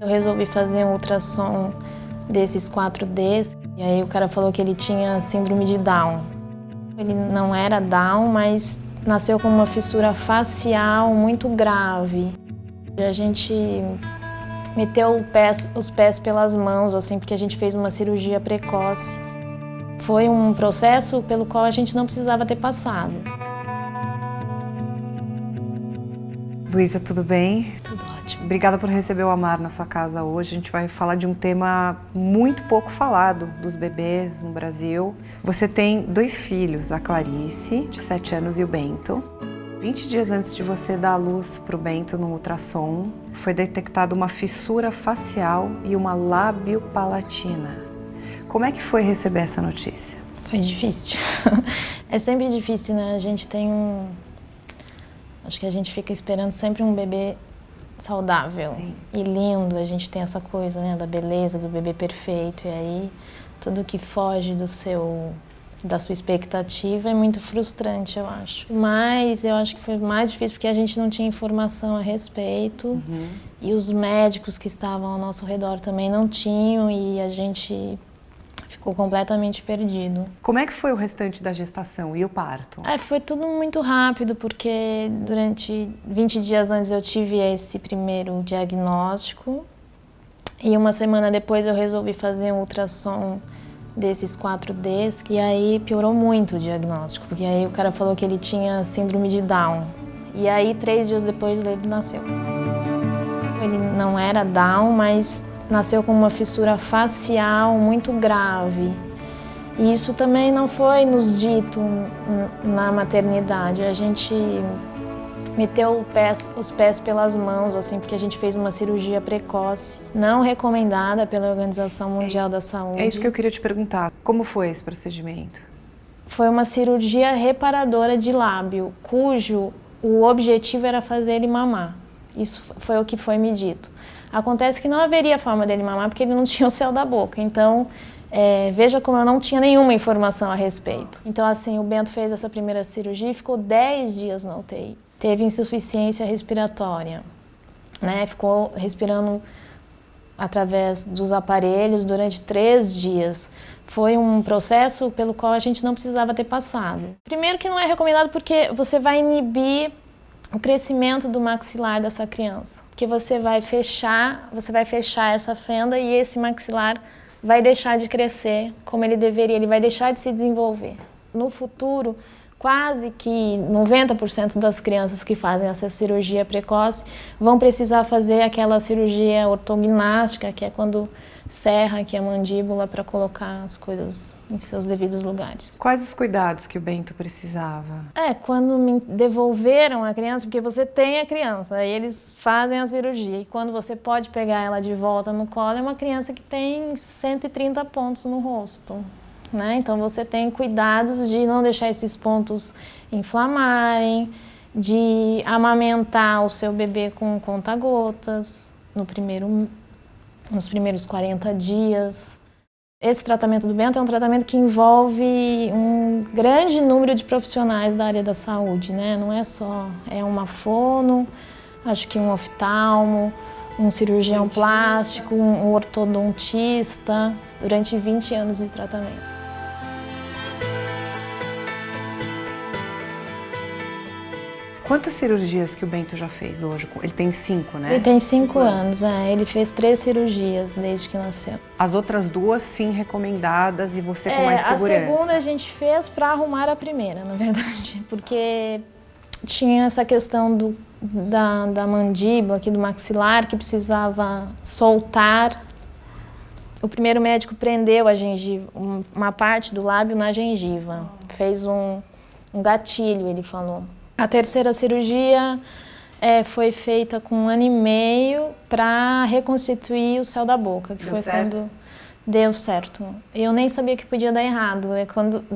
Eu resolvi fazer um ultrassom desses 4Ds e aí o cara falou que ele tinha síndrome de Down. Ele não era Down, mas nasceu com uma fissura facial muito grave. A gente meteu os pés pelas mãos, assim, porque a gente fez uma cirurgia precoce. Foi um processo pelo qual a gente não precisava ter passado. Luísa, tudo bem? Tudo ótimo. Obrigada por receber o Amar na sua casa hoje. A gente vai falar de um tema muito pouco falado dos bebês no Brasil. Você tem 2 filhos, a Clarice, de 7 anos, e o Bento. 20 dias antes de você dar à luz para o Bento no ultrassom, foi detectada uma fissura facial e uma lábio-palatina. Como é que foi receber essa notícia? Foi difícil. É sempre difícil, né? A gente tem Acho que a gente fica esperando sempre um bebê saudável. Sim. E lindo. A gente tem essa coisa, né, da beleza, do bebê perfeito. E aí, tudo que foge da sua expectativa é muito frustrante, eu acho. Mas eu acho que foi mais difícil porque a gente não tinha informação a respeito. E os médicos que estavam ao nosso redor também não tinham, e a gente ficou completamente perdido. Como é que foi o restante da gestação e o parto? Foi tudo muito rápido, porque durante 20 dias antes eu tive esse primeiro diagnóstico e uma semana depois eu resolvi fazer um ultrassom desses 4Ds, e aí piorou muito o diagnóstico, porque aí o cara falou que ele tinha síndrome de Down. E aí 3 dias depois ele nasceu. Ele não era Down, mas nasceu com uma fissura facial muito grave. E isso também não foi nos dito na maternidade. A gente meteu os pés pelas mãos, assim, porque a gente fez uma cirurgia precoce, não recomendada pela Organização Mundial da Saúde. É isso que eu queria te perguntar. Como foi esse procedimento? Foi uma cirurgia reparadora de lábio, cujo o objetivo era fazer ele mamar. Isso foi o que foi me dito. Acontece que não haveria forma dele mamar porque ele não tinha o céu da boca. Então, veja como eu não tinha nenhuma informação a respeito. Então, assim, o Bento fez essa primeira cirurgia e ficou 10 dias na UTI. Teve insuficiência respiratória, né? Ficou respirando através dos aparelhos durante 3 dias. Foi um processo pelo qual a gente não precisava ter passado. Primeiro que não é recomendado porque você vai inibir o crescimento do maxilar dessa criança, porque você vai fechar essa fenda e esse maxilar vai deixar de crescer como ele deveria, ele vai deixar de se desenvolver. No futuro, quase que 90% das crianças que fazem essa cirurgia precoce vão precisar fazer aquela cirurgia ortognática, que é quando serra aqui a mandíbula para colocar as coisas em seus devidos lugares. Quais os cuidados que o Bento precisava? Quando me devolveram a criança, porque você tem a criança, aí eles fazem a cirurgia, e quando você pode pegar ela de volta no colo, é uma criança que tem 130 pontos no rosto, né? Então você tem cuidados de não deixar esses pontos inflamarem, de amamentar o seu bebê com conta-gotas nos primeiros 40 dias. Esse tratamento do Bento é um tratamento que envolve um grande número de profissionais da área da saúde, né? Não é só, uma fono, acho que um oftalmo, um cirurgião plástico, um ortodontista, durante 20 anos de tratamento. Quantas cirurgias que o Bento já fez hoje? Ele tem 5, né? Ele tem 5 anos, ele fez 3 cirurgias desde que nasceu. As outras 2, sim, recomendadas, e você com mais segurança? A segunda a gente fez para arrumar a primeira, na verdade, porque tinha essa questão da mandíbula, aqui do maxilar, que precisava soltar. O primeiro médico prendeu a gengiva, uma parte do lábio na gengiva, fez um gatilho, ele falou. A terceira cirurgia foi feita com 1 ano e meio para reconstituir o céu da boca, que foi quando deu certo. Eu nem sabia que podia dar errado.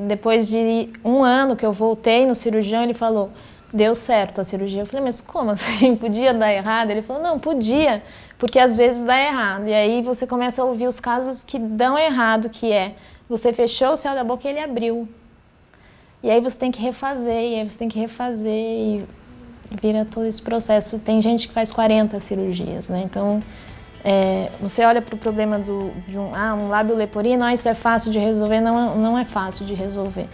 Depois de 1 ano que eu voltei no cirurgião, ele falou, deu certo a cirurgia. Eu falei, mas como assim? Podia dar errado? Ele falou, não, podia, porque às vezes dá errado. E aí você começa a ouvir os casos que dão errado, que você fechou o céu da boca e ele abriu. E aí você tem que refazer, e vira todo esse processo. Tem gente que faz 40 cirurgias, né? Então Você olha para o problema de um lábio leporino, isso é fácil de resolver, não é fácil de resolver.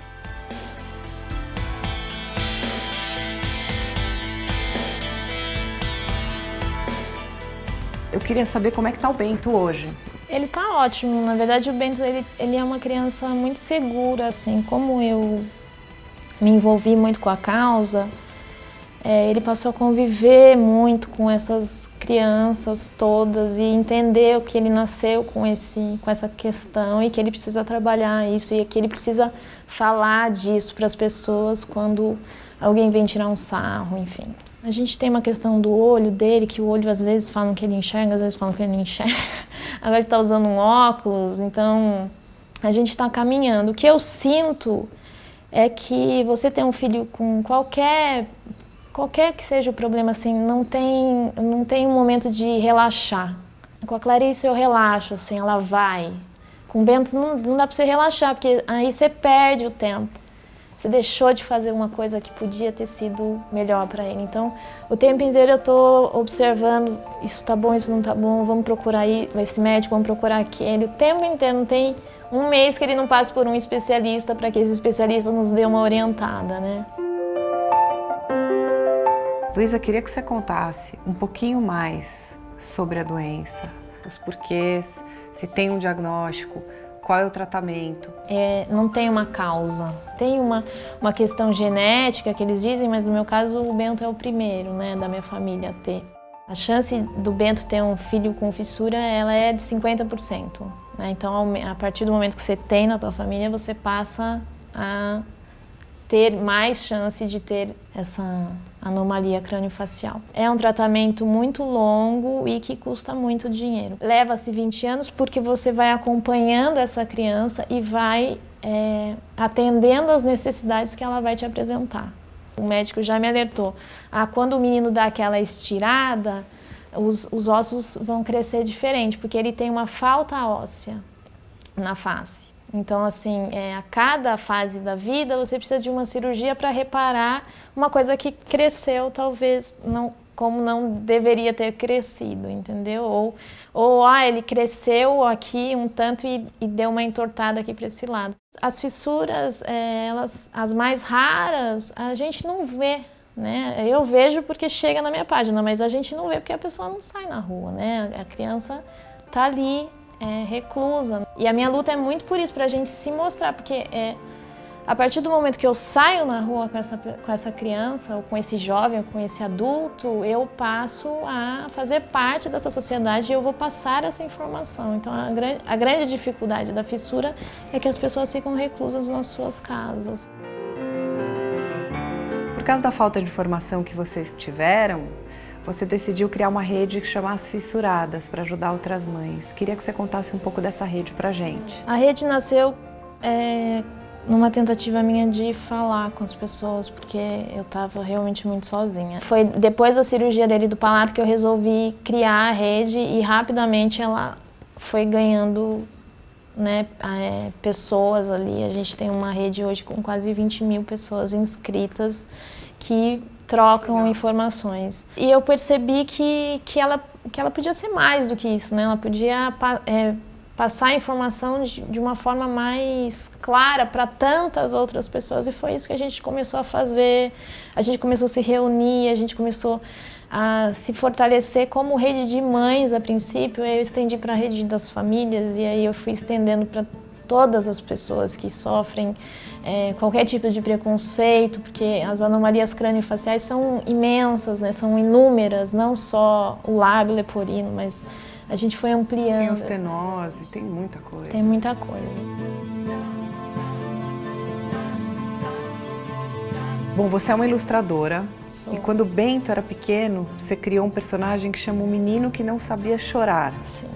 Eu queria saber como é que está o Bento hoje. Ele tá ótimo, na verdade o Bento ele é uma criança muito segura, assim, como eu me envolvi muito com a causa, ele passou a conviver muito com essas crianças todas e entender que ele nasceu com essa questão e que ele precisa trabalhar isso e que ele precisa falar disso para as pessoas quando alguém vem tirar um sarro, enfim. A gente tem uma questão do olho dele, que o olho às vezes falam que ele enxerga, às vezes falam que ele não enxerga. Agora ele está usando um óculos, então a gente está caminhando. O que eu sinto é que você tem um filho com qualquer que seja o problema, assim, não tem um momento de relaxar. Com a Clarice eu relaxo, assim, ela vai. Com o Bento não dá para você relaxar, porque aí você perde o tempo. Você deixou de fazer uma coisa que podia ter sido melhor para ele. Então, o tempo inteiro eu estou observando, isso tá bom, isso não tá bom, vamos procurar esse médico, vamos procurar aquele. O tempo inteiro, não tem um mês que ele não passe por um especialista para que esse especialista nos dê uma orientada, né? Luísa, queria que você contasse um pouquinho mais sobre a doença, os porquês, se tem um diagnóstico, qual é o tratamento? Não tem uma causa. Tem uma questão genética que eles dizem, mas no meu caso o Bento é o primeiro, né, da minha família a ter. A chance do Bento ter um filho com fissura, ela é de 50%. Né? Então, a partir do momento que você tem na tua família, você passa a ter mais chance de ter essa anomalia crâniofacial. É um tratamento muito longo e que custa muito dinheiro. Leva-se 20 anos porque você vai acompanhando essa criança e vai atendendo às necessidades que ela vai te apresentar. O médico já me alertou. Quando o menino dá aquela estirada, os ossos vão crescer diferente, porque ele tem uma falta óssea na face. Então, assim, a cada fase da vida você precisa de uma cirurgia para reparar uma coisa que cresceu, talvez, como não deveria ter crescido, entendeu? Ou ele cresceu aqui um tanto e deu uma entortada aqui para esse lado. As fissuras, as mais raras, a gente não vê, né? Eu vejo porque chega na minha página, mas a gente não vê porque a pessoa não sai na rua, né? A criança tá ali, reclusa. E a minha luta é muito por isso, pra gente se mostrar, porque a partir do momento que eu saio na rua com essa criança, ou com esse jovem, ou com esse adulto, eu passo a fazer parte dessa sociedade e eu vou passar essa informação. Então a grande dificuldade da fissura é que as pessoas ficam reclusas nas suas casas. Por causa da falta de informação que vocês tiveram, você decidiu criar uma rede que chama As Fissuradas para ajudar outras mães. Queria que você contasse um pouco dessa rede pra gente. A rede nasceu numa tentativa minha de falar com as pessoas, porque eu estava realmente muito sozinha. Foi depois da cirurgia dele do palato que eu resolvi criar a rede e rapidamente ela foi ganhando, né, pessoas ali. A gente tem uma rede hoje com quase 20 mil pessoas inscritas que trocam informações. E eu percebi que ela podia ser mais do que isso, né? Ela podia passar a informação de uma forma mais clara para tantas outras pessoas, e foi isso que a gente começou a fazer. A gente começou a se reunir, a gente começou a se fortalecer como rede de mães a princípio. Eu estendi para a rede das famílias e aí eu fui estendendo para todas as pessoas que sofrem qualquer tipo de preconceito, porque as anomalias crâniofaciais são imensas, né? São inúmeras, não só o lábio leporino, mas a gente foi ampliando. Tem ostenose, tem muita coisa. Tem muita coisa. Bom, você é uma ilustradora. Sou. E quando o Bento era pequeno, você criou um personagem que chama O Menino que Não Sabia Chorar. Sim.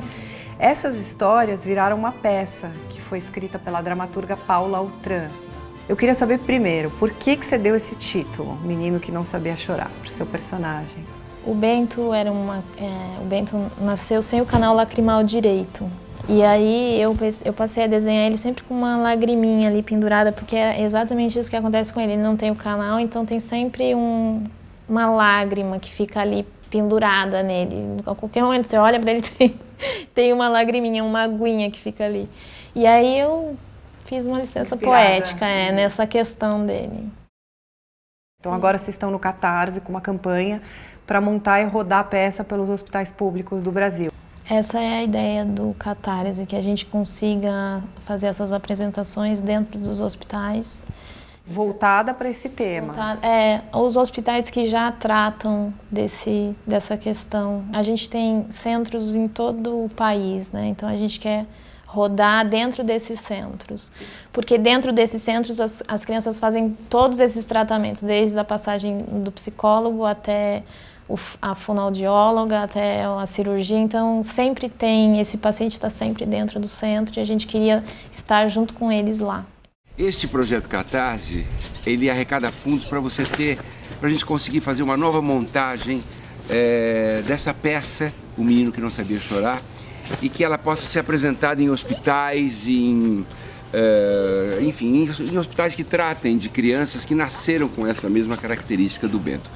Essas histórias viraram uma peça que foi escrita pela dramaturga Paula Outram. Eu queria saber primeiro, por que você deu esse título, Menino que Não Sabia Chorar, para o seu personagem? O Bento o Bento nasceu sem o canal lacrimal direito. E aí eu passei a desenhar ele sempre com uma lagriminha ali pendurada, porque é exatamente isso que acontece com ele. Ele não tem o canal, então tem sempre uma lágrima que fica ali pendurada nele. A qualquer momento você olha para ele, tem Tem uma lagriminha, uma aguinha que fica ali. E aí eu fiz uma licença Inspirada. poética nessa questão dele. Então agora vocês estão no Catarse com uma campanha para montar e rodar a peça pelos hospitais públicos do Brasil. Essa é a ideia do Catarse, que a gente consiga fazer essas apresentações dentro dos hospitais. Voltada para esse tema. Os hospitais que já tratam dessa questão. A gente tem centros em todo o país, né? Então a gente quer rodar dentro desses centros. Porque dentro desses centros as crianças fazem todos esses tratamentos, desde a passagem do psicólogo até a fonoaudióloga, até a cirurgia. Então sempre tem, esse paciente está sempre dentro do centro e a gente queria estar junto com eles lá. Este projeto Catarse, ele arrecada fundos para a gente conseguir fazer uma nova montagem dessa peça, O Menino que Não Sabia Chorar, e que ela possa ser apresentada em hospitais, enfim, em hospitais que tratem de crianças que nasceram com essa mesma característica do Bento.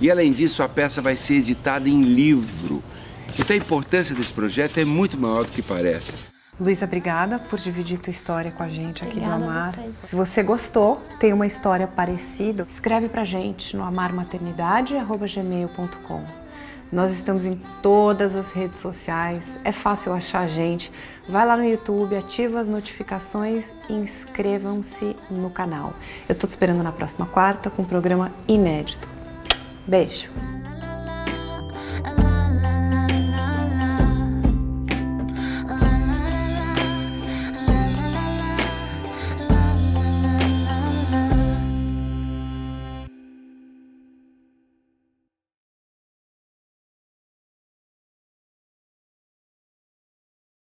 E além disso, a peça vai ser editada em livro. Então a importância desse projeto é muito maior do que parece. Luísa, obrigada por dividir tua história com a gente aqui do Obrigada Amar. a vocês. Se você gostou, tem uma história parecida, escreve pra gente no amarmaternidade@gmail.com. Nós estamos em todas as redes sociais, é fácil achar a gente. Vai lá no YouTube, ativa as notificações e inscrevam-se no canal. Eu tô te esperando na próxima quarta com um programa inédito. Beijo!